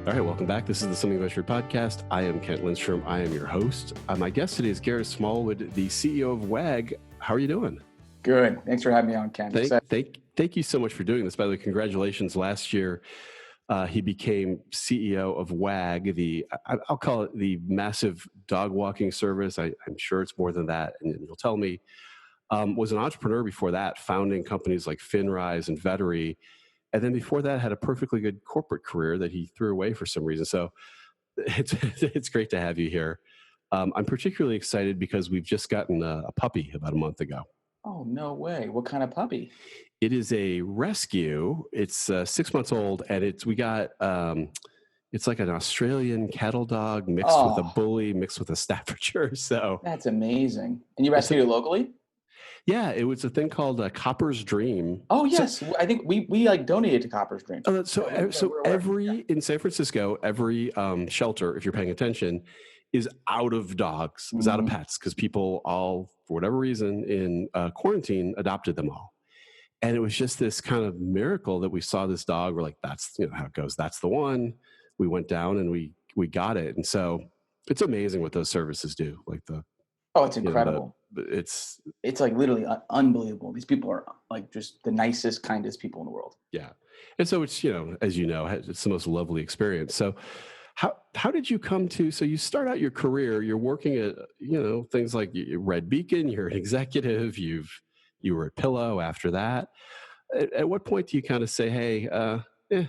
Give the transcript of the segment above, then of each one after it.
All right, welcome back. This is the Something About Your podcast. I am Kent Lindstrom. I am your host. My guest today is Garrett Smallwood, the CEO of Wag. How are you doing? Good. Thanks for having me on, Ken. Thank you so much for doing this. By the way, congratulations. Last year, he became CEO of Wag, I'll call it the massive dog walking service. I'm sure it's more than that, and you'll tell me. Was an entrepreneur before that, founding companies like Finrise and Vettery. And then before that, had a perfectly good corporate career that he threw away for some reason. So it's great to have you here. I'm particularly excited because we've just gotten a puppy about a month ago. Oh, no way. What kind of puppy? It is a rescue. It's 6 months old, and it's like an Australian cattle dog mixed with a bully, mixed with a Staffordshire. So that's amazing. And you rescued it locally? Yeah, it was a thing called Copper's Dream. Oh yes, I think we donated to Copper's Dream. In San Francisco, every shelter, if you're paying attention, is out of dogs, is out of pets, because people all, for whatever reason, in quarantine, adopted them all. And it was just this kind of miracle that we saw this dog. We're like, that's how it goes. That's the one. We went down and we got it. And so it's amazing what those services do. It's incredible. It's like literally unbelievable. These people are like just the nicest, kindest people in the world. Yeah. And so it's, as you know, it's the most lovely experience. So how did you come to, so you start out your career, you're working at, things like Red Beacon, you're an executive, you were at Pillow after that. At what point do you kind of say, hey, I'm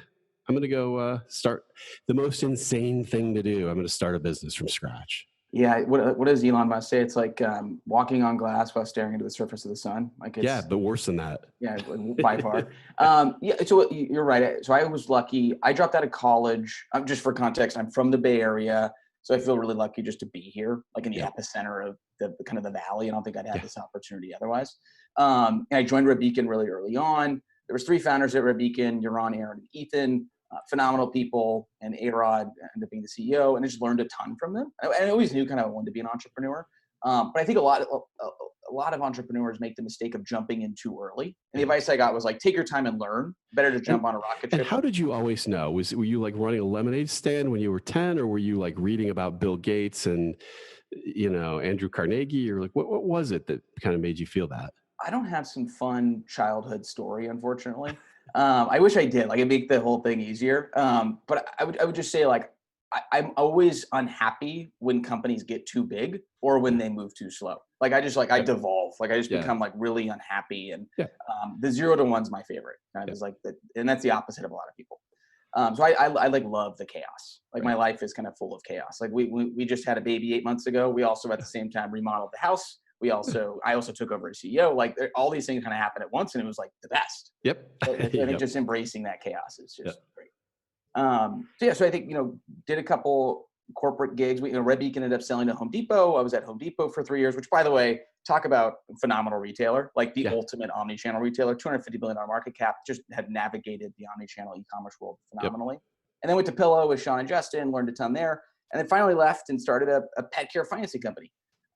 going to go start the most insane thing to do. I'm going to start a business from scratch. Yeah, what does Elon Musk say? It's like walking on glass while staring into the surface of the sun. But worse than that. Yeah, by far. So you're right. So I was lucky. I dropped out of college. Just for context, I'm from the Bay Area, so I feel really lucky just to be here, like in the epicenter of the kind of the valley. I don't think I'd had this opportunity otherwise. And I joined Red Beacon really early on. There was 3 founders at Red Beacon: Yaron, Aaron, and Ethan. Phenomenal people, and A-Rod ended up being the CEO, and I just learned a ton from them. I always knew kind of I wanted to be an entrepreneur, but I think a lot of entrepreneurs make the mistake of jumping in too early. And the advice I got was like, take your time and learn. Better to jump on a rocket ship. And how did you always know? Were you like running a lemonade stand when you were 10, or were you like reading about Bill Gates and Andrew Carnegie, or like what was it that kind of made you feel that? I don't have some fun childhood story, unfortunately. I wish I did. Like, it'd make the whole thing easier. But I would just say, like, I'm always unhappy when companies get too big or when they move too slow. Like, I devolve. Like, I just become like really unhappy. And the 0 to 1's my favorite. Kind of is like and that's the opposite of a lot of people. So I like love the chaos. Like, my life is kind of full of chaos. Like, we just had a baby 8 months ago. We also at the same time remodeled the house. I also took over as CEO. Like, all these things kind of happened at once, and it was like the best. Yep. I think just embracing that chaos is just great. So I think, did a couple corporate gigs. Red Beacon ended up selling to Home Depot. I was at Home Depot for 3 years, which, by the way, talk about phenomenal retailer, like the ultimate omni-channel retailer, $250 billion market cap, just had navigated the omni-channel e-commerce world phenomenally. And then went to Pillow with Sean and Justin, learned a ton there, and then finally left and started a pet care financing company.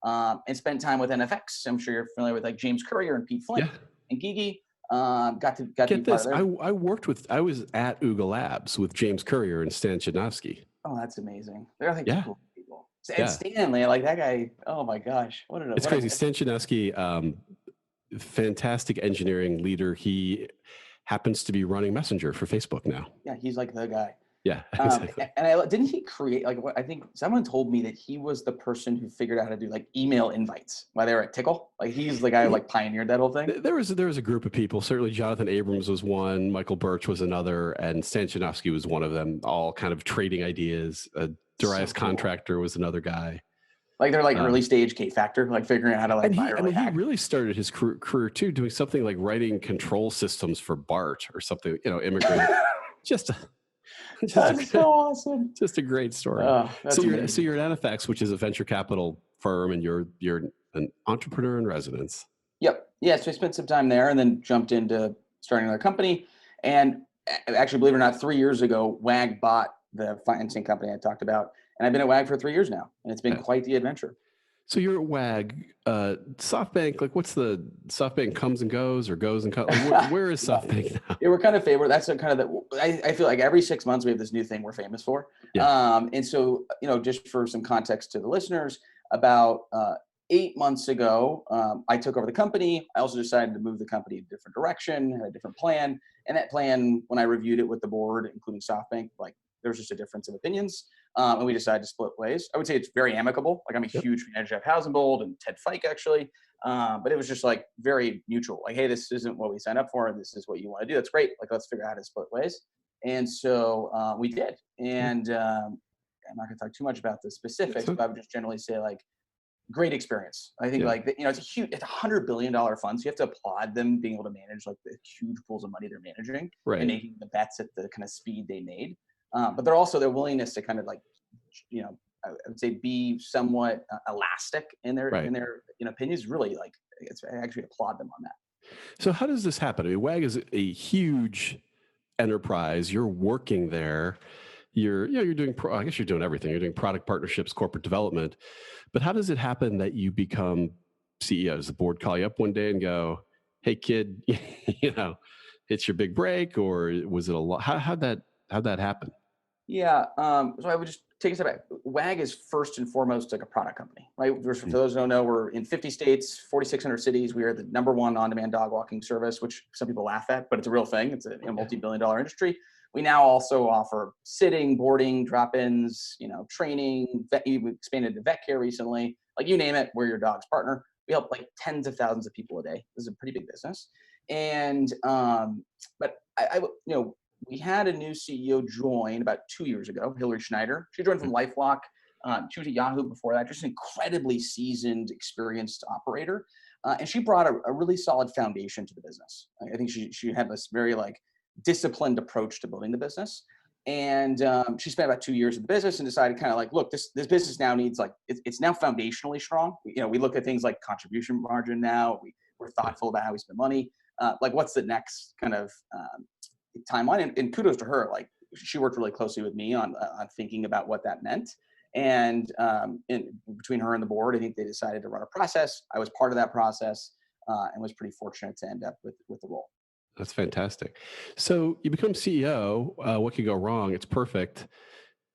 And spent time with NFX. I'm sure you're familiar with like James Courier and Pete Flynn and Gigi. Got to get this. I was at Wag Labs with James Courier and Stan Chudnovsky. Oh, that's amazing. They're like cool people. And Stanley, like that guy. Oh my gosh, it's crazy. Stan Chudnovsky, fantastic engineering leader. He happens to be running Messenger for Facebook now. Yeah, he's like the guy. Yeah, exactly. Didn't he create I think someone told me that he was the person who figured out how to do like email invites while they were at Tickle. Like, he's the guy who like pioneered that whole thing. There was a group of people. Certainly Jonathan Abrams was one, Michael Birch was another, and Stan Chudnovsky was one of them, all kind of trading ideas. Darius Contractor was another guy. Like, they're like early stage K Factor, like figuring out how to like he really started his career too, doing something like writing control systems for BART or something, immigrant. That's so awesome. Just a great story. So you're at NFX, which is a venture capital firm, and you're an entrepreneur in residence. Yep. Yeah. So I spent some time there and then jumped into starting another company. And actually, believe it or not, 3 years ago, Wag bought the financing company I talked about. And I've been at Wag for 3 years now, and it's been quite the adventure. So you're at Wag, Softbank. Like, what's the Softbank comes and goes, or goes and comes? Like, where is Yeah. Softbank now? Yeah, we're kind of favorite. That's a kind of I feel like every 6 months we have this new thing we're famous for. Yeah. And so, just for some context to the listeners, about 8 months ago, I took over the company. I also decided to move the company in a different direction, had a different plan. And that plan, when I reviewed it with the board, including SoftBank, like there's just a difference of opinions. And we decided to split ways. I would say it's very amicable. Like I'm a Yep. huge fan of Jeff Housenbold and Ted Fike, actually. But it was just like very mutual. Like, hey, this isn't what we signed up for. This is what you want to do. That's great. Like, let's figure out how to split ways. And so we did. And I'm not going to talk too much about the specifics, but I would just generally say like great experience. I think like it's it's $100 billion fund, so you have to applaud them being able to manage like the huge pools of money they're managing and making the bets at the kind of speed they made. But they're also their willingness to kind of like I would say be somewhat elastic in their opinions. Really, like I actually applaud them on that. So how does this happen? I mean, WAG is a huge enterprise. You're working there. You're doing. I guess you're doing everything. You're doing product partnerships, corporate development. But how does it happen that you become CEO? Does the board call you up one day and go, "Hey, kid, it's your big break," or was it a lot? How'd that happen? Yeah. So I would just take a step back. WAG is first and foremost like a product company, right? For those who don't know, we're in 50 states, 4,600 cities. We are the #1 on-demand dog walking service, which some people laugh at, but it's a real thing. It's a multi-billion-dollar industry. We now also offer sitting, boarding, drop-ins, training. We expanded to vet care recently. Like you name it, we're your dog's partner. We help like tens of thousands of people a day. This is a pretty big business. And but we had a new CEO join about 2 years ago, Hillary Schneider. She joined from LifeLock. She was at Yahoo before that, just an incredibly seasoned, experienced operator. And she brought a really solid foundation to the business. I think she had this very like disciplined approach to building the business. And she spent about 2 years in the business and decided kind of like, look, this business now needs like, it's now foundationally strong. We look at things like contribution margin now. We're thoughtful about how we spend money. Like what's the next kind of timeline, and kudos to her. Like she worked really closely with me on thinking about what that meant. And between her and the board, I think they decided to run a process. I was part of that process and was pretty fortunate to end up with the role. That's fantastic. So you become CEO. What could go wrong? It's perfect.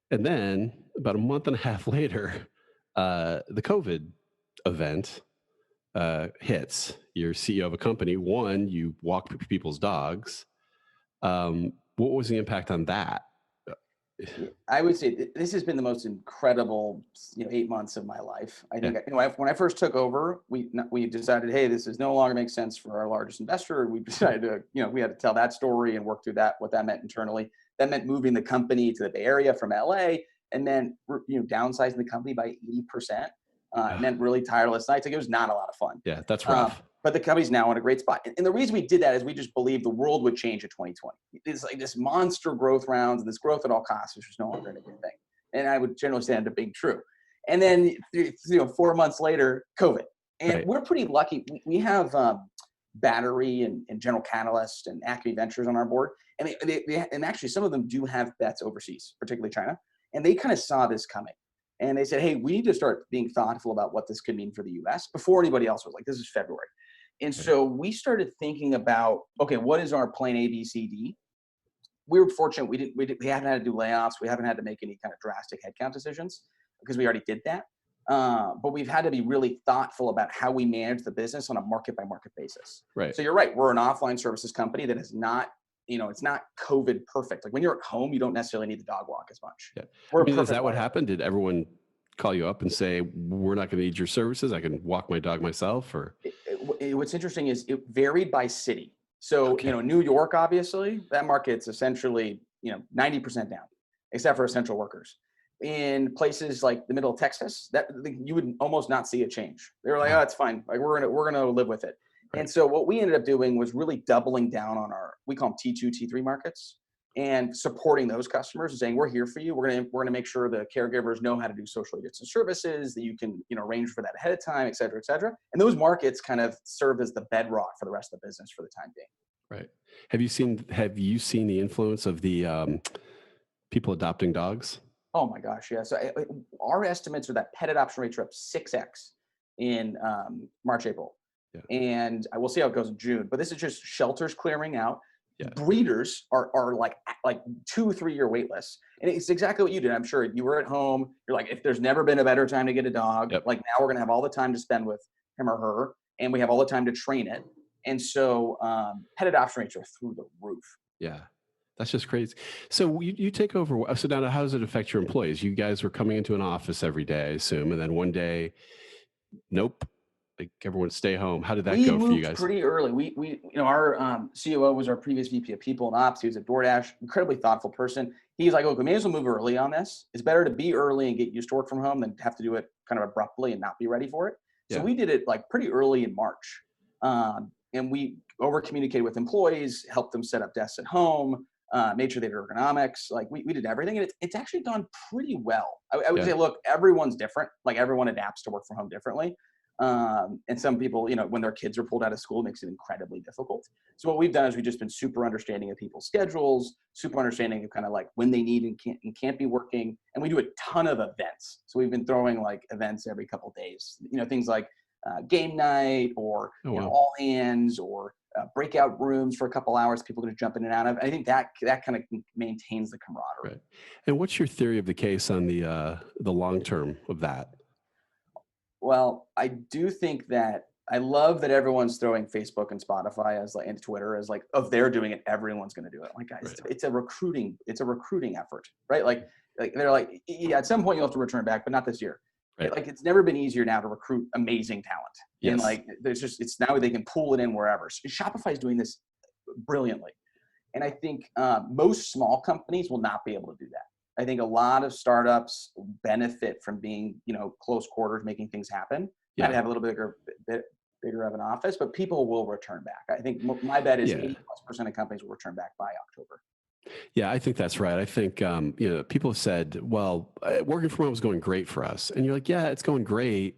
And then about a month and a half later, the COVID event hits. You're CEO of a company. One, you walk people's dogs. What was the impact on that? I would say this has been the most incredible, 8 months of my life. I think when I first took over, we decided, hey, this is no longer makes sense for our largest investor. We decided to, we had to tell that story and work through that, what that meant internally. That meant moving the company to the Bay Area from LA, and then downsizing the company by 80%. It meant really tireless nights. Like it was not a lot of fun. Yeah, that's rough. But the company's now in a great spot. And the reason we did that is we just believed the world would change in 2020. It's like this monster growth rounds and this growth at all costs, which was no longer a good thing. And I would generally say that being true. And then, 4 months later, COVID. And we're pretty lucky. We have Battery and General Catalyst and Acme Ventures on our board. And and actually some of them do have bets overseas, particularly China. And they kind of saw this coming. And they said, hey, we need to start being thoughtful about what this could mean for the US before anybody else was. Like, this is February. And so we started thinking about, okay, what is our plan A, B, C, D? We were fortunate. We haven't had to do layoffs. We haven't had to make any kind of drastic headcount decisions because we already did that. But we've had to be really thoughtful about how we manage the business on a market by market basis. Right. So you're right. We're an offline services company that is not, it's not COVID perfect. Like when you're at home, you don't necessarily need the dog walk as much. Yeah. Is that what happened? Did everyone call you up and say, we're not going to need your services? I can walk my dog myself? Or what's interesting is it varied by city. So, New York, obviously, that market's essentially, 90% down, except for essential workers. In places like the middle of Texas, that you would almost not see a change. They were like, oh, it's fine. Like we're gonna live with it. Right. And so what we ended up doing was really doubling down on we call them T2, T3 markets, and supporting those customers and saying, we're here for you. We're gonna make sure the caregivers know how to do socially distant services, that you can, arrange for that ahead of time, et cetera, et cetera. And those markets kind of serve as the bedrock for the rest of the business for the time being. Right. Have you seen the influence of the people adopting dogs? Oh my gosh, yeah. So our estimates are that pet adoption rates are up 6x in March, April. Yeah. And I will see how it goes in June. But this is just shelters clearing out. Yeah. Breeders are like 2-3 year wait lists. And it's exactly what you did. I'm sure you were at home. You're like, if there's never been a better time to get a dog, Yep. like now we're going to have all the time to spend with him or her. And we have all the time to train it. And so pet adoption rates are through the roof. Yeah. That's just crazy. So you take over. So now how does it affect your employees? You guys were coming into an office every day, I assume. And then one day, nope, like everyone stay home. How did that go for you guys? Pretty early. We our COO was our previous VP of People and Ops. He was at DoorDash, incredibly thoughtful person. He's like, look, we may as well move early on this. It's better to be early and get used to work from home than have to do it kind of abruptly and not be ready for it. So we did it like pretty early in March. And we over communicated with employees, helped them set up desks at home, made sure they had ergonomics. Like we did everything, and it's actually gone pretty well. I would say, look, everyone's different. Like everyone adapts to work from home differently. And some people, when their kids are pulled out of school, it makes it incredibly difficult. So what we've done is we've just been super understanding of people's schedules, super understanding of kind of like when they need and can't be working. And we do a ton of events. So we've been throwing like events every couple of days, things like game night or all hands or breakout rooms for a couple hours, people going to jump in and out of. I think that kind of maintains the camaraderie. Right. And what's your theory of the case on the long term of that? Well, I do think that I love that everyone's throwing Facebook and Spotify and Twitter as like, if they're doing it, everyone's going to do it. Like, guys, it's a recruiting effort, right? Like they're like, yeah, at some point you'll have to return back, but not this year. Right. Like it's never been easier now to recruit amazing talent. Yes. And like it's now they can pull it in wherever. So Shopify is doing this brilliantly. And I think most small companies will not be able to do that. I think a lot of startups benefit from being, close quarters, making things happen. Yeah. Might have a little bigger of an office, but people will return back. I think my bet is 80+% of companies will return back by October. Yeah, I think that's right. I think, people have said, well, working from home is going great for us. And you're like, yeah, it's going great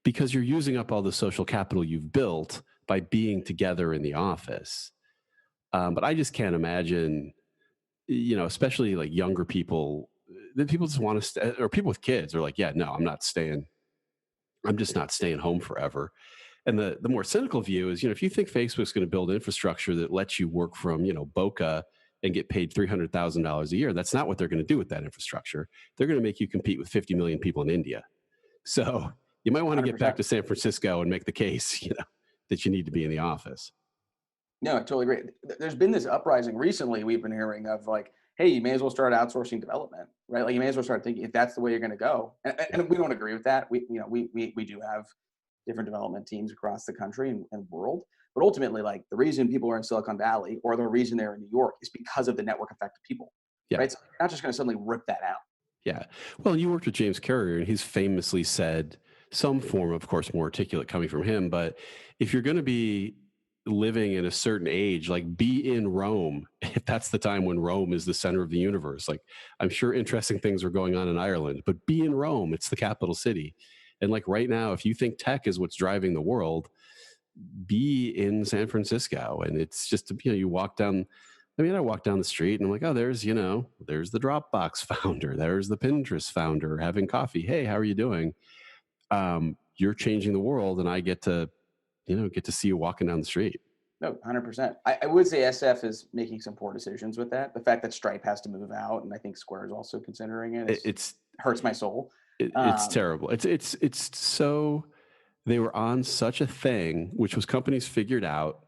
because you're using up all the social capital you've built by being together in the office. But I just can't imagine, especially like younger people, that people just want to stay, or people with kids are like, yeah, no, I'm just not staying home forever. And the more cynical view is, if you think Facebook's going to build infrastructure that lets you work from, Boca and get paid $300,000 a year, that's not what they're going to do with that infrastructure. They're going to make you compete with 50 million people in India. So you might want to 100%. get back to San Francisco and make the case, that you need to be in the office. No, I totally agree. There's been this uprising recently we've been hearing of like, hey, you may as well start outsourcing development, right? Like you may as well start thinking if that's the way you're going to go. And we don't agree with that. We do have different development teams across the country and world. But ultimately, like the reason people are in Silicon Valley or the reason they're in New York is because of the network effect of people, right? So you're not just going to suddenly rip that out. Yeah. Well, you worked with James Carrier, and he's famously said some form, of course, more articulate coming from him. But if you're going to be living in a certain age, like be in Rome, if that's the time when Rome is the center of the universe. Like I'm sure interesting things are going on in Ireland, but be in Rome. It's the capital city. And like right now, if you think tech is what's driving the world, be in San Francisco. And it's just, you walk down, I walk down the street and I'm like, oh, there's the Dropbox founder. There's the Pinterest founder having coffee. Hey, how are you doing? You're changing the world. And I get to see you walking down the street. No, 100%. I would say SF is making some poor decisions with that. The fact that Stripe has to move out, and I think Square is also considering it. It hurts my soul. It's terrible. It's so they were on such a thing, which was companies figured out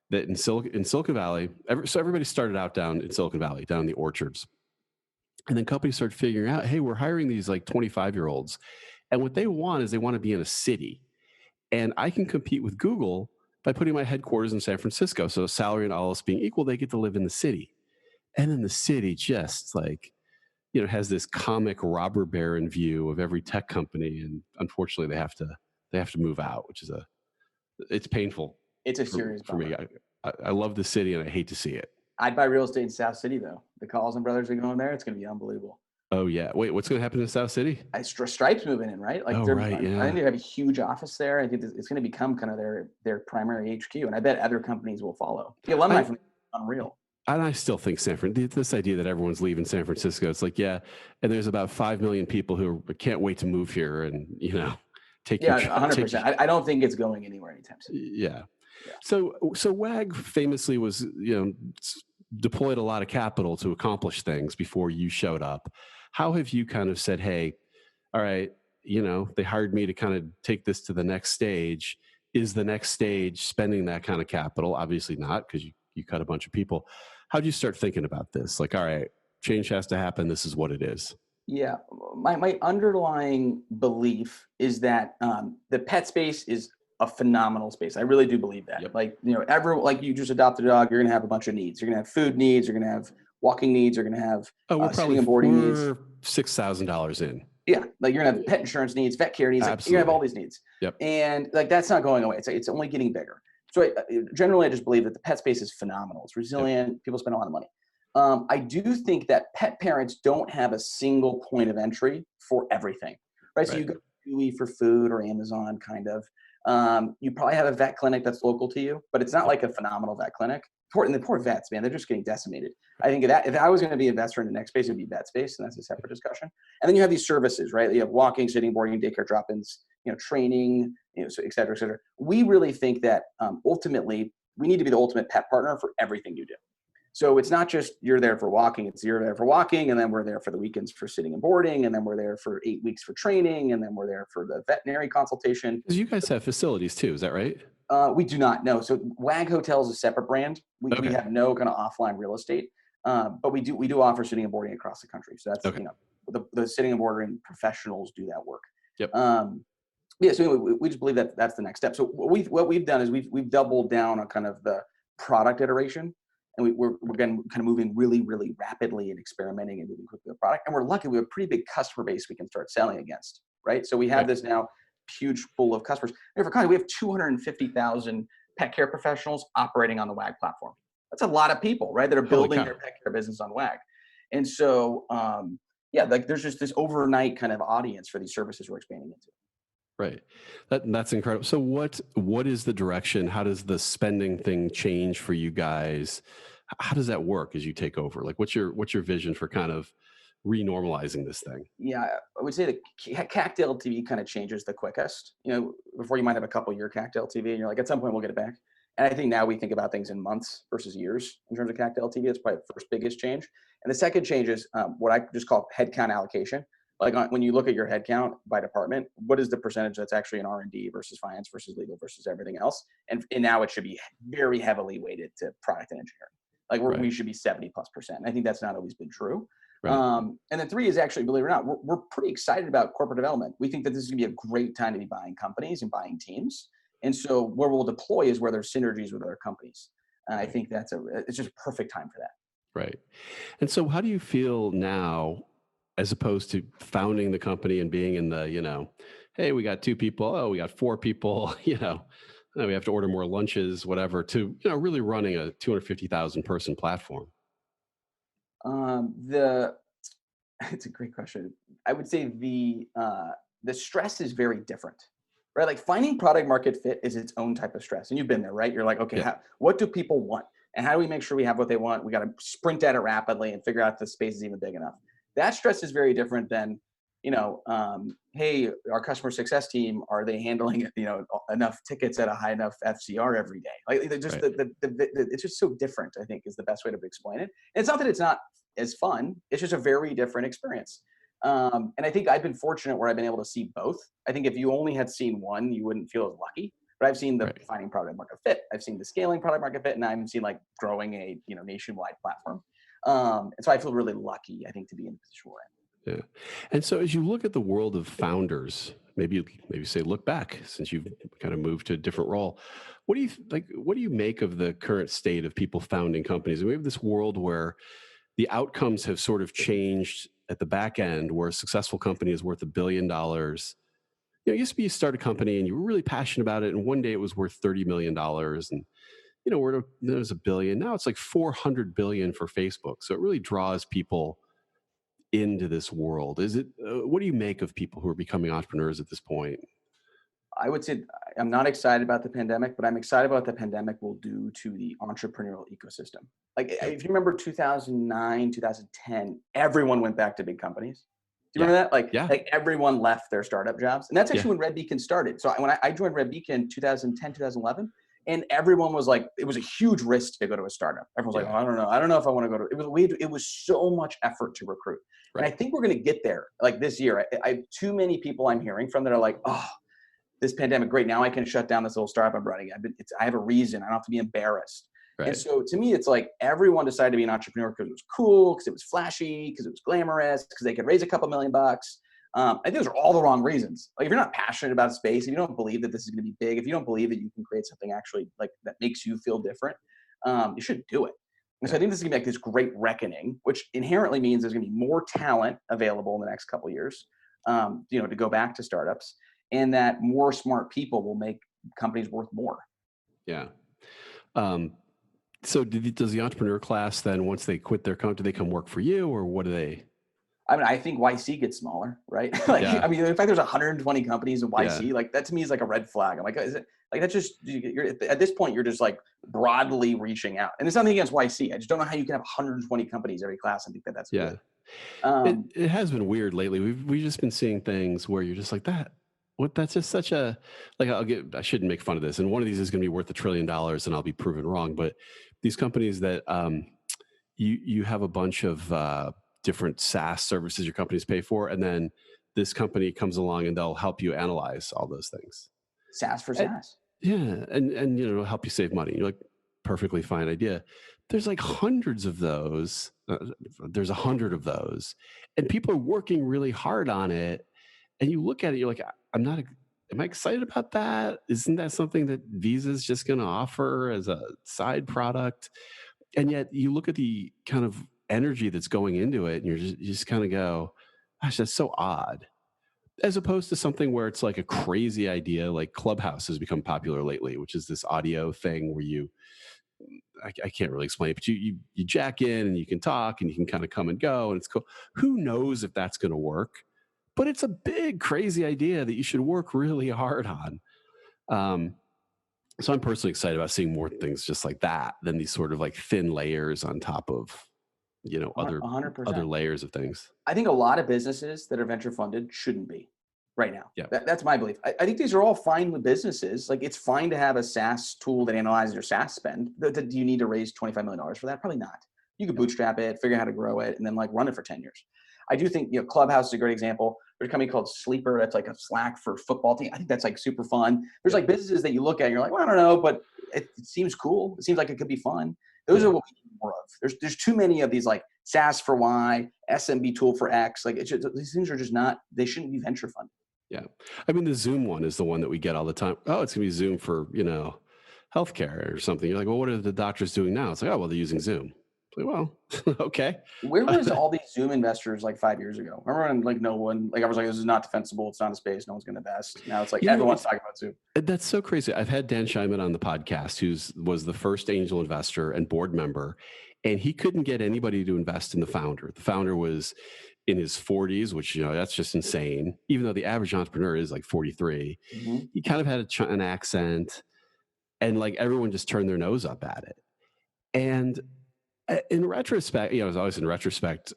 that in Silicon Valley, so everybody started out down in Silicon Valley, down in the orchards. And then companies started figuring out, hey, we're hiring these like 25-year-olds. And what they want is they want to be in a city. And I can compete with Google by putting my headquarters in San Francisco. So salary and all else being equal, they get to live in the city. And then the city just like, has this comic robber baron view of every tech company. And unfortunately, they have to move out, which is it's painful. It's a serious for me. I love the city and I hate to see it. I'd buy real estate in South City though. The Collison brothers are going there. It's going to be unbelievable. Oh yeah. Wait, what's going to happen in South City? Stripe's moving in, right? Like right, yeah. I think they have a huge office there. I think it's going to become kind of their primary HQ, and I bet other companies will follow. The alumni from unreal. And I still think this idea that everyone's leaving San Francisco, it's like, yeah, and there's about 5 million people who can't wait to move here, and take your Yeah, job. 100%. I don't think it's going anywhere anytime soon. Yeah. Yeah. So WAG famously was, deployed a lot of capital to accomplish things before you showed up. How have you kind of said, hey, all right, they hired me to kind of take this to the next stage. Is the next stage spending that kind of capital? Obviously not, because you cut a bunch of people. How'd you start thinking about this? Like, all right, change has to happen. This is what it is. Yeah, my underlying belief is that the pet space is a phenomenal space. I really do believe that. Yep. Like, like you just adopted a dog, you're gonna have a bunch of needs. You're gonna have food needs. You're gonna have walking needs. You're gonna have Oh, sitting and boarding needs. we're $6,000 in. Yeah, like you're gonna have pet insurance needs, vet care needs. Like you're gonna have all these needs. Yep. And like that's not going away. It's only getting bigger. So generally, I just believe that the pet space is phenomenal. It's resilient. Yep. People spend a lot of money. I do think that pet parents don't have a single point of entry for everything, right? So you go to Chewy for food or Amazon, kind of. You probably have a vet clinic that's local to you, but it's not like a phenomenal vet clinic. And the poor vets, man, they're just getting decimated. I think if I was going to be an investor in the next space, it would be vet space, and that's a separate discussion. And then you have these services, right? You have walking, sitting, boarding, daycare, drop-ins, training, so et cetera, et cetera. We really think that ultimately we need to be the ultimate pet partner for everything you do. So it's not just you're there for walking, it's you're there for walking, and then we're there for the weekends for sitting and boarding, and then we're there for 8 weeks for training, and then we're there for the veterinary consultation. Because you guys have facilities too, is that right? We do not know. So Wag Hotel is a separate brand. We have no kind of offline real estate, but we do offer sitting and boarding across the country. So that's the sitting and boarding professionals do that work. Yep. So anyway, we just believe that that's the next step. So what we've done is we've doubled down on kind of the product iteration. And we're again kind of moving really, really rapidly and experimenting and moving quickly with the product. And we're lucky we have a pretty big customer base we can start selling against, right? So we have this now huge pool of customers. And for context, we have 250,000 pet care professionals operating on the Wag platform. That's a lot of people, right? That are building their pet care business on Wag. And so, like there's just this overnight kind of audience for these services we're expanding into. Right. That's incredible. So what is the direction? How does the spending thing change for you guys? How does that work as you take over? Like what's your vision for kind of renormalizing this thing? Yeah, I would say the CAC to LTV kind of changes the quickest. Before you might have a couple year CAC to LTV and you're like, at some point we'll get it back. And I think now we think about things in months versus years in terms of CAC to LTV. It's probably the first biggest change. And the second change is what I just call headcount allocation. Like when you look at your headcount by department, what is the percentage that's actually in R&D versus finance versus legal versus everything else? And now it should be very heavily weighted to product and engineering. Like we should be 70+%. I think that's not always been true. Right. And then 3 is actually, believe it or not, we're pretty excited about corporate development. We think that this is going to be a great time to be buying companies and buying teams. And so where we'll deploy is where there's synergies with other companies. And I think it's just a perfect time for that. Right. And so how do you feel now, as opposed to founding the company and being in the, hey, we got 2 people, oh, we got 4 people, we have to order more lunches, whatever, to, really running a 250,000 person platform? It's a great question. I would say the stress is very different, right? Like finding product market fit is its own type of stress. And you've been there, right? You're like, okay, what do people want? And how do we make sure we have what they want? We got to sprint at it rapidly and figure out if the space is even big enough. That stress is very different than, hey, our customer success team, are they handling, enough tickets at a high enough FCR every day? Like just it's just so different, I think is the best way to explain it. And it's not that it's not as fun. It's just a very different experience. And I think I've been fortunate where I've been able to see both. I think if you only had seen one, you wouldn't feel as lucky. But I've seen the finding product market fit. I've seen the scaling product market fit, and I've seen like growing a nationwide platform. And so I feel really lucky, I think, to be in the position we're in. Yeah. And so as you look at the world of founders, maybe say, look back since you've kind of moved to a different role. What do you make of the current state of people founding companies? And we have this world where the outcomes have sort of changed at the back end, where a successful company is worth $1 billion. It used to be you start a company and you were really passionate about it, and one day it was worth $30 million. And there's $1 billion. Now it's like $400 billion for Facebook. So it really draws people into this world. What do you make of people who are becoming entrepreneurs at this point? I would say I'm not excited about the pandemic, but I'm excited about what the pandemic will do to the entrepreneurial ecosystem. Like if you remember 2009, 2010, everyone went back to big companies. Do you remember that? Like, Yeah. like everyone left their startup jobs. And that's Yeah. actually when Red Beacon started. So when I joined Red Beacon 2010, 2011, and everyone was like, it was a huge risk to go to a startup. Everyone's like, Yeah. oh, I don't know. I don't know if I want to go to, it was so much effort to recruit. And I Right. think we're going to get there like this year. I too many people I'm hearing from that are like, oh, this pandemic, great. Now I can shut down this little startup I'm running. I have a reason. I don't have to be embarrassed. And Right. so to me, it's like everyone decided to be an entrepreneur because it was cool, because it was flashy, because it was glamorous, because they could raise a couple $1,000,000. I think those are all the wrong reasons. Like if you're not passionate about a space, if you don't believe that this is going to be big, if you don't believe that you can create something actually like that makes you feel different, you shouldn't do it. And so I think this is going to be like this great reckoning, which inherently means there's going to be more talent available in the next couple of years, to go back to startups, and that more smart people will make companies worth more. Yeah. So does the entrepreneur class then, once they quit their company, do they come work for you, or what do they? I mean, I think YC gets smaller, right? Like, Yeah. I mean, in fact, there's 120 companies in YC. Yeah. Like that to me is like a red flag. I'm like, is it like that's just you're at this point you're just like broadly reaching out, and it's nothing against YC. I just don't know how you can have 120 companies every class and think that that's Yeah. good. It has been weird lately. We've just been seeing things where you're just like that. What that's just such a like I shouldn't make fun of this. And one of these is going to be worth $1 trillion, and I'll be proven wrong. But these companies that you have a bunch of different SaaS services your companies pay for, and then this company comes along and they'll help you analyze all those things. SaaS for And, SaaS. yeah, and help you save money. You're like, perfectly fine idea. There's like hundreds of those. There's 100 of those, and people are working really hard on it. And you look at it, you're like, I'm not. Am I excited about that? Isn't that something that Visa's just going to offer as a side product? And yet, you look at the kind of energy that's going into it, and you just kind of go, "Gosh, that's so odd." As opposed to something where it's like a crazy idea, like Clubhouse has become popular lately, which is this audio thing where I can't really explain it, but you jack in and you can talk and you can kind of come and go, and it's cool. Who knows if that's going to work? But it's a big, crazy idea that you should work really hard on. Um, so I'm personally excited about seeing more things just like that than these sort of like thin layers on top of other 100%. layers of things. I think a lot of businesses that are venture funded shouldn't be right now. Yeah, That's my belief. I think these are all fine with businesses. Like it's fine to have a SaaS tool that analyzes your SaaS spend. Do you need to raise $25 million for that? Probably not. You could bootstrap it, figure out how to grow it, and then like run it for 10 years. I do think, Clubhouse is a great example. There's a company called Sleeper that's like a Slack for football team. I think that's like super fun. There's like businesses that you look at and you're like, well, I don't know, but it seems cool. It seems like it could be fun. Those are what we need more of. There's too many of these like SaaS for Y, SMB tool for X. Like these things are just not, they shouldn't be venture funded. yeah. I mean, the Zoom one is the one that we get all the time. Oh, it's gonna be Zoom for healthcare or something. You're like, well, what are the doctors doing now? It's like, oh, well, they're using Zoom. Like, well, okay. Where was all these Zoom investors like 5 years ago? Remember when like no one, like I was like, this is not defensible. It's not a space. No one's going to invest. Now it's like everyone's talking about Zoom. That's so crazy. I've had Dan Scheinman on the podcast, was the first angel investor and board member, and he couldn't get anybody to invest in the founder. The founder was in his 40s, which that's just insane. Even though the average entrepreneur is like 43, he kind of had an accent, and like everyone just turned their nose up at it. And in retrospect, it was always in retrospect,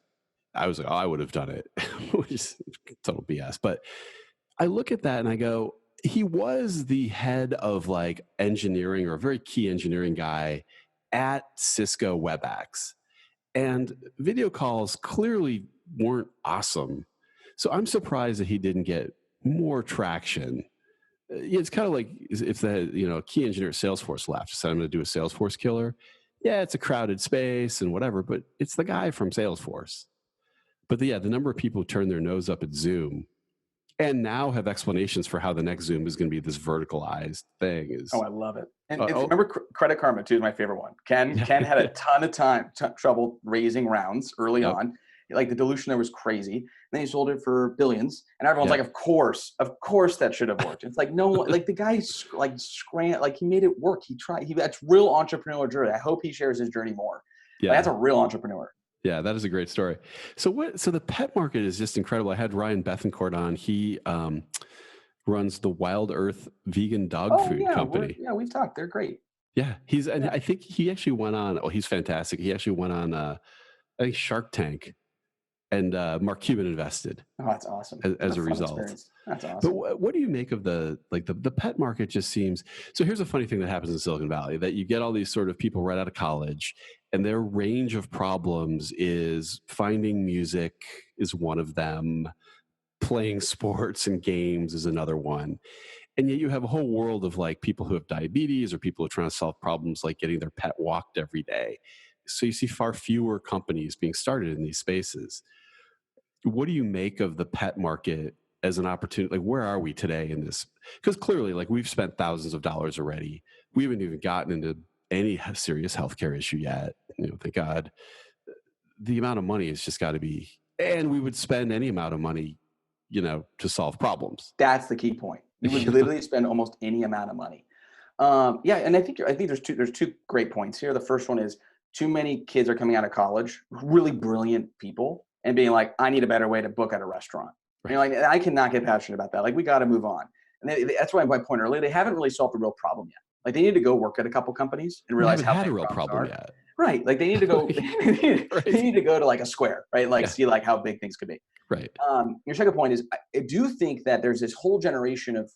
I was like, oh, I would have done it, which is total BS. But I look at that and I go, he was the head of like engineering, or a very key engineering guy at Cisco WebEx. And video calls clearly weren't awesome. So I'm surprised that he didn't get more traction. It's kind of like if the key engineer at Salesforce left, said I'm going to do a Salesforce killer. Yeah, it's a crowded space and whatever, but it's the guy from Salesforce. But the number of people who turn their nose up at Zoom and now have explanations for how the next Zoom is going to be this verticalized thing is. Oh, I love it. And remember Credit Karma too is my favorite one. Ken had a ton of trouble raising rounds early on. Like the dilution there was crazy. Then he sold it for billions, and everyone's like, of course that should have worked. It's like no, like the guy he made it work. He tried. That's real entrepreneurial journey. I hope he shares his journey more. Yeah, that's a real entrepreneur. Yeah, that is a great story. So the pet market is just incredible. I had Ryan Bethencourt on. He runs the Wild Earth vegan dog food company. We've talked. They're great. Yeah, and I think he actually went on. Oh, he's fantastic. He actually went on I think Shark Tank and Mark Cuban invested Oh, that's awesome. What a as a fun result. experience. That's But awesome. what do you make of the pet market? Just seems so. Here's a funny thing that happens in Silicon Valley, that you get all these sort of people right out of college, and their range of problems is finding music is one of them, playing sports and games is another one, and yet you have a whole world of like people who have diabetes or people who are trying to solve problems like getting their pet walked every day. So you see far fewer companies being started in these spaces. What do you make of the pet market as an opportunity? Like, where are we today in this? Because clearly, like, we've spent thousands of dollars already. We haven't even gotten into any serious healthcare issue yet. Thank God. The amount of money has just got to be, and we would spend any amount of money, to solve problems. That's the key point. You would literally spend almost any amount of money. Yeah, and I think there's two great points here. The first one is too many kids are coming out of college, really brilliant people, and being like, I need a better way to book at a restaurant. And you're like, I cannot get passionate about that. Like, we got to move on. And that's why my point earlier, they haven't really solved the real problem yet. Like, they need to go work at a couple companies and We realize haven't how had a big real problems problem are. yet. Right. Like, they need to go. They need to go to like a Square, right? Like, Yeah. see like how big things could be. Right. Your second point is, I do think that there's this whole generation of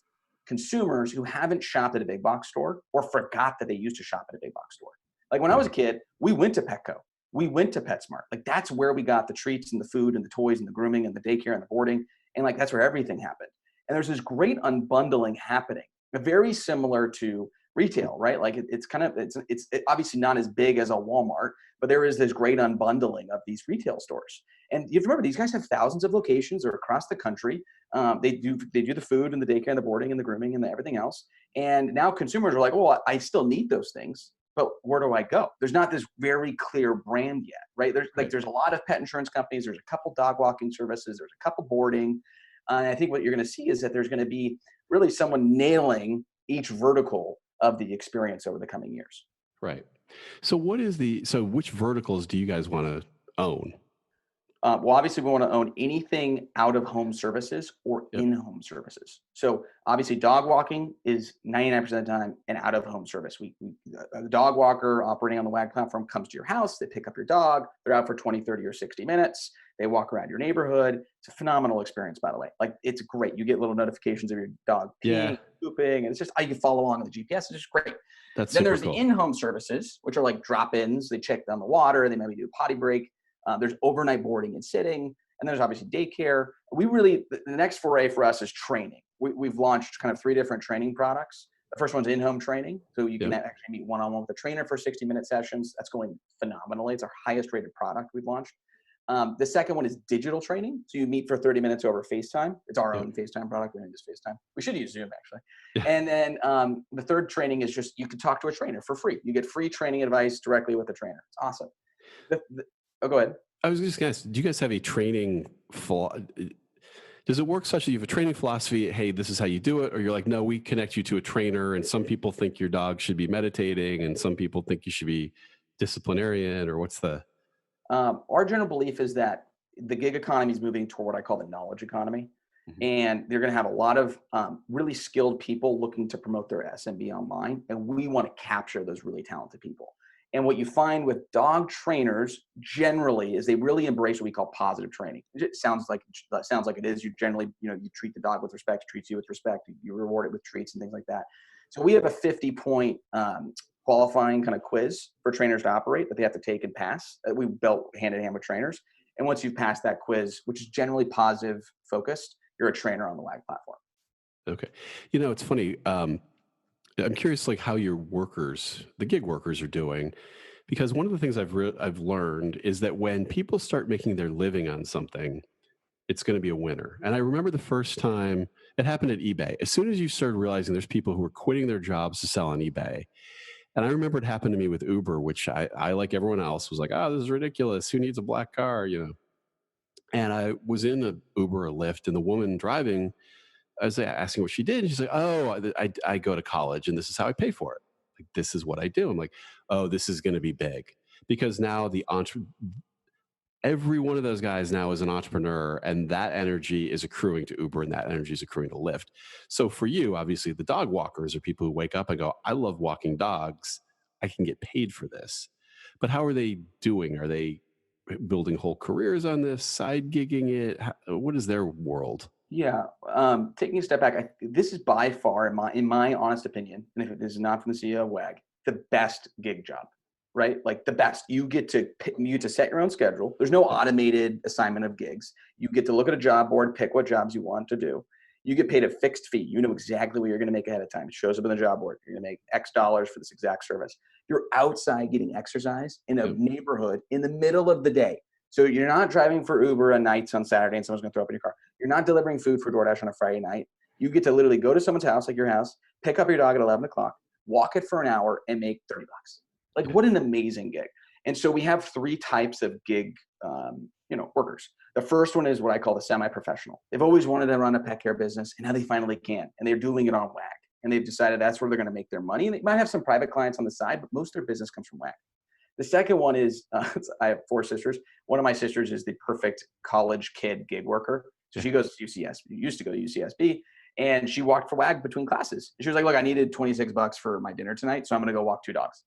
consumers who haven't shopped at a big box store or forgot that they used to shop at a big box store. Like, when I was a kid, we went to Petco, we went to PetSmart. Like, that's where we got the treats and the food and the toys and the grooming and the daycare and the boarding. And like, that's where everything happened. And there's this great unbundling happening, very similar to retail, right? Like, it's obviously not as big as a Walmart, but there is this great unbundling of these retail stores. And you have to remember, these guys have thousands of locations. They're across the country. They do the food and the daycare and the boarding and the grooming and everything else. And now consumers are like, oh, I still need those things, but where do I go? There's not this very clear brand yet, right? There's a lot of pet insurance companies. There's a couple dog walking services. There's a couple boarding. And I think what you're going to see is that there's going to be really someone nailing each vertical of the experience over the coming years. Right. So which verticals do you guys want to own? Well, obviously, we want to own anything out of home services or Yep. in-home services. So obviously, dog walking is 99% of the time an out-of-home service. A dog walker operating on the Wag platform comes to your house. They pick up your dog. They're out for 20, 30, or 60 minutes. They walk around your neighborhood. It's a phenomenal experience, by the way. Like, it's great. You get little notifications of your dog peeing, pooping, and it's just, you can follow along with the GPS. It's just great. That's Then super there's cool. the in-home services, which are like drop-ins. They check down the water. They maybe do a potty break. There's overnight boarding and sitting, and there's obviously daycare. The next foray for us is training. We've launched kind of 3 different training products. The first one's in-home training. So you can actually meet one-on-one with a trainer for 60-minute sessions. That's going phenomenally. It's our highest rated product we've launched. The second one is digital training. So you meet for 30 minutes over FaceTime. It's our own FaceTime product. We don't use FaceTime. We should use Zoom, actually. Yeah. And then the third training is just, you can talk to a trainer for free. You get free training advice directly with the trainer. It's awesome. Oh, go ahead. I was just going to ask, do you guys have a training does it work such that you have a training philosophy? Hey, this is how you do it. Or you're like, no, we connect you to a trainer, and some people think your dog should be meditating and some people think you should be disciplinarian, or what's the... Our general belief is that the gig economy is moving toward what I call the knowledge economy. Mm-hmm. And they're going to have a lot of really skilled people looking to promote their SMB online. And we want to capture those really talented people. And what you find with dog trainers generally is they really embrace what we call positive training. It sounds like it is. You generally, you treat the dog with respect, treats you with respect, you reward it with treats and things like that. So we have a 50-point qualifying kind of quiz for trainers to operate that they have to take and pass, that we built hand in hand with trainers. And once you've passed that quiz, which is generally positive focused, you're a trainer on the Wag platform. Okay. It's funny. I'm curious, like, how your workers, the gig workers, are doing, because one of the things I've learned is that when people start making their living on something, it's going to be a winner. And I remember the first time it happened at eBay. As soon as you started realizing there's people who were quitting their jobs to sell on eBay. And I remember it happened to me with Uber, which I like everyone else, was like, oh, this is ridiculous. Who needs a black car? And I was in an Uber or Lyft, and the woman driving, I was asking what she did. And she's like, oh, I go to college and this is how I pay for it. Like, this is what I do. I'm like, oh, this is going to be big, because now every one of those guys now is an entrepreneur, and that energy is accruing to Uber and that energy is accruing to Lyft. So for you, obviously the dog walkers are people who wake up and go, I love walking dogs. I can get paid for this. But how are they doing? Are they building whole careers on this, side gigging it? What is their world? Yeah, taking a step back, this is by far, in my honest opinion, and if this is not from the CEO of Wag, the best gig job, right? Like the best. You get to set your own schedule. There's no automated assignment of gigs. You get to look at a job board, pick what jobs you want to do. You get paid a fixed fee. You know exactly what you're going to make ahead of time. It shows up in the job board. You're going to make X dollars for this exact service. You're outside getting exercise in a Yep. neighborhood in the middle of the day. So you're not driving for Uber on nights on Saturday and someone's going to throw up in your car. You're not delivering food for DoorDash on a Friday night. You get to literally go to someone's house, like your house, pick up your dog at 11 o'clock, walk it for an hour, and make $30. Like, Yeah. what an amazing gig. And so we have three types of gig, workers. The first one is what I call the semi-professional. They've always wanted to run a pet care business, and now they finally can. And they're doing it on Wag. And they've decided that's where they're going to make their money. And they might have some private clients on the side, but most of their business comes from Wag. The second one is, I have four sisters. One of my sisters is the perfect college kid gig worker. So she goes to UCSB, used to go to UCSB, and she walked for Wag between classes. She was like, look, I needed $26 for my dinner tonight, so I'm going to go walk two dogs.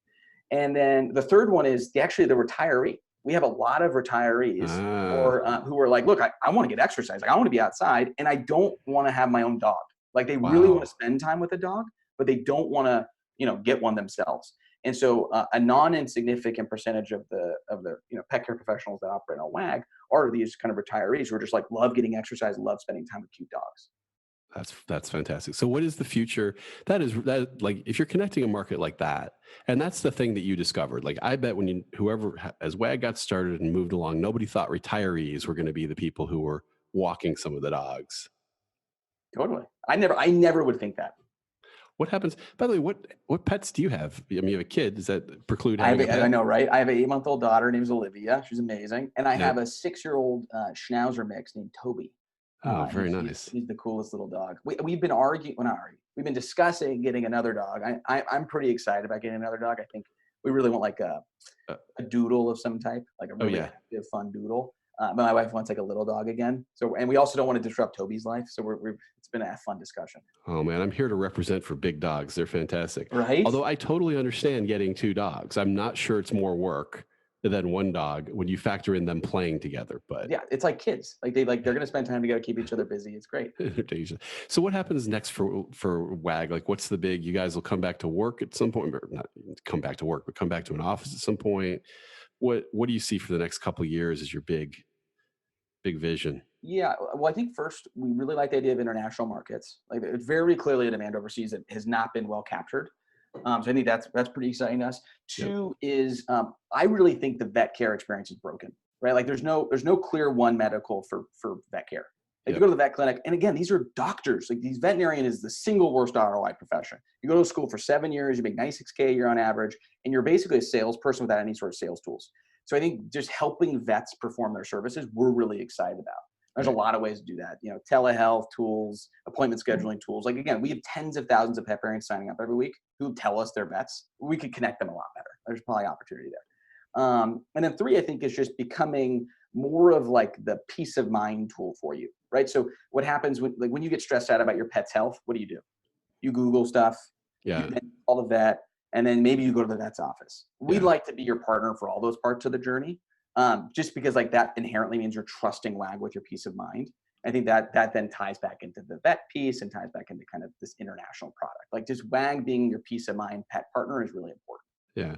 And then the third one is the retiree. We have a lot of retirees who are like, look, I want to get exercise. Like, I want to be outside, and I don't want to have my own dog. Like, they really want to spend time with a dog, but they don't want to, get one themselves. And so a non-insignificant percentage of the pet care professionals that operate on Wag are these kind of retirees who are just like, love getting exercise, love spending time with cute dogs. That's fantastic. So what is the future? That like, if you're connecting a market like that, and that's the thing that you discovered. Like, I bet as WAG got started and moved along, nobody thought retirees were going to be the people who were walking some of the dogs. Totally. I never would think that. What happens? By the way, what pets do you have? I mean, you have a kid. Does that preclude having a pet? I know, right? I have an 8-month-old daughter named Olivia. She's amazing. And I have a 6-year-old Schnauzer mix named Toby. Oh, very nice. He's the coolest little dog. We've been arguing, well, not arguing. We've been discussing getting another dog. I'm pretty excited about getting another dog. I think we really want like a doodle of some type, like a really active, fun doodle. But my wife wants like a little dog again. So, and we also don't want to disrupt Toby's life. So it's been a fun discussion. Oh man, I'm here to represent for big dogs. They're fantastic. Right? Although I totally understand getting two dogs. I'm not sure it's more work than one dog when you factor in them playing together. But yeah, it's like kids. Like they're going to spend time together, keep each other busy. It's great. So what happens next for WAG? Like, what's the big? You guys will come back to work at some point, or not come back to work, but come back to an office at some point. What do you see for the next couple of years as your big vision? Yeah, well, I think first we really like the idea of international markets. Like, it's very clearly a demand overseas that has not been well captured. So I think that's pretty exciting to us. Two is I really think the vet care experience is broken, right? Like there's no clear one medical for vet care. Like you go to the vet clinic, and again, these are doctors. Like these veterinarian is the single worst ROI profession. You go to school for 7 years, you make 96K a year on average, and you're basically a salesperson without any sort of sales tools. So I think just helping vets perform their services, we're really excited about. There's a lot of ways to do that. Telehealth tools, appointment scheduling tools. Like again, we have tens of thousands of pet parents signing up every week who tell us they're vets. We could connect them a lot better. There's probably opportunity there. And then three, I think, is just becoming more of like the peace of mind tool for you, right? So what happens when you get stressed out about your pet's health? What do? You Google stuff. Yeah. You call the vet, and then maybe you go to the vet's office. We'd like to be your partner for all those parts of the journey. Just because like that inherently means you're trusting WAG with your peace of mind. I think that then ties back into the vet piece and ties back into kind of this international product. Like just WAG being your peace of mind pet partner is really important. Yeah.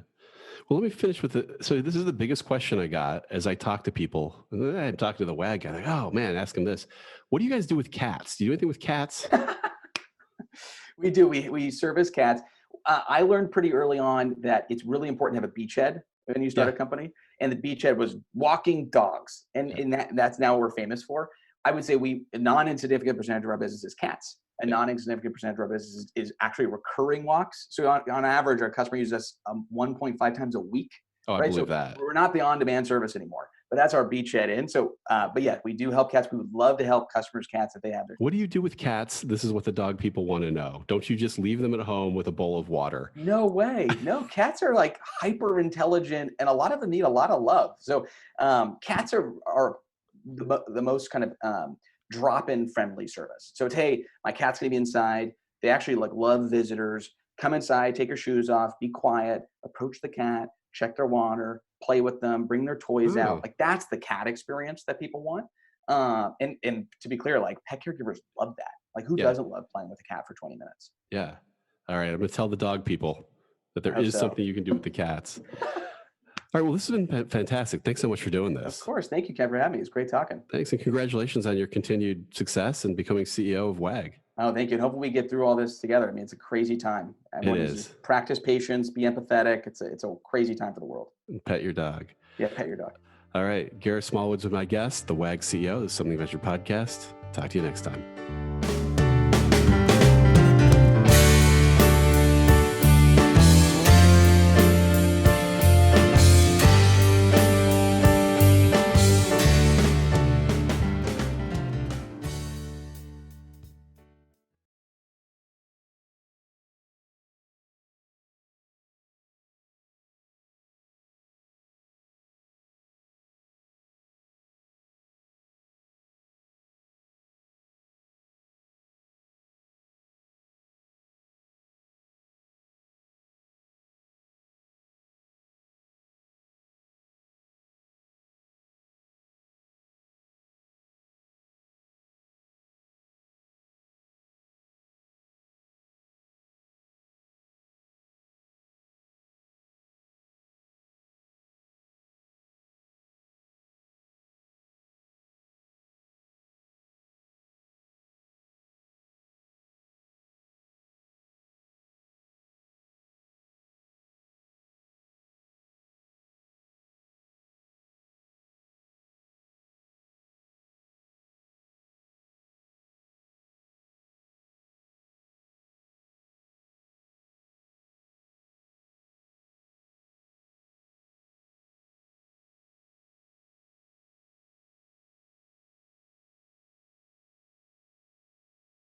Well, let me finish with it. So this is the biggest question I got as I talk to people. I'm talking to the WAG guy. Like, oh man, ask him this. What do you guys do with cats? Do you do anything with cats? We do. We service cats. I learned pretty early on that it's really important to have a beachhead when you start a company. And the beachhead was walking dogs. And that's now what we're famous for. I would say a non-insignificant percentage of our business is cats. A non-insignificant percentage of our business is actually recurring walks. So on average, our customer uses us 1.5 times a week. Oh, I believe that. We're not the on-demand service anymore, but that's our beachhead in. So, but yeah, we do help cats. We would love to help customers' cats if they have their. What do you do with cats? This is what the dog people want to know. Don't you just leave them at home with a bowl of water? No way. No, cats are like hyper intelligent, and a lot of them need a lot of love. So, cats are the most kind of drop-in friendly service. So it's, hey, my cat's gonna be inside. They actually like love visitors. Come inside, take your shoes off, be quiet, approach the cat, check their water, play with them, bring their toys out. Oh, Like that's the cat experience that people want. And to be clear, like pet caregivers love that. Like who yeah, doesn't love playing with a cat for 20 minutes? yeah. All right, I'm going to tell the dog people that I there hope is so. something you can do with the cats. All right, well, this has been fantastic. Thanks so much for doing Of this. course. Thank you, Kev, for having me. It's great talking. Thanks, and congratulations on your continued success and becoming CEO of Wag. Oh, thank you. And hopefully we get through all this together. I mean, it's a crazy time. It Everyone needs to is. just practice patience, be empathetic. It's a crazy time for the world. And pet your dog. Yeah, pet your dog. All right, Garrett Smallwood's my guest, the Wag CEO. This is Something About Your Podcast. Talk to you next time.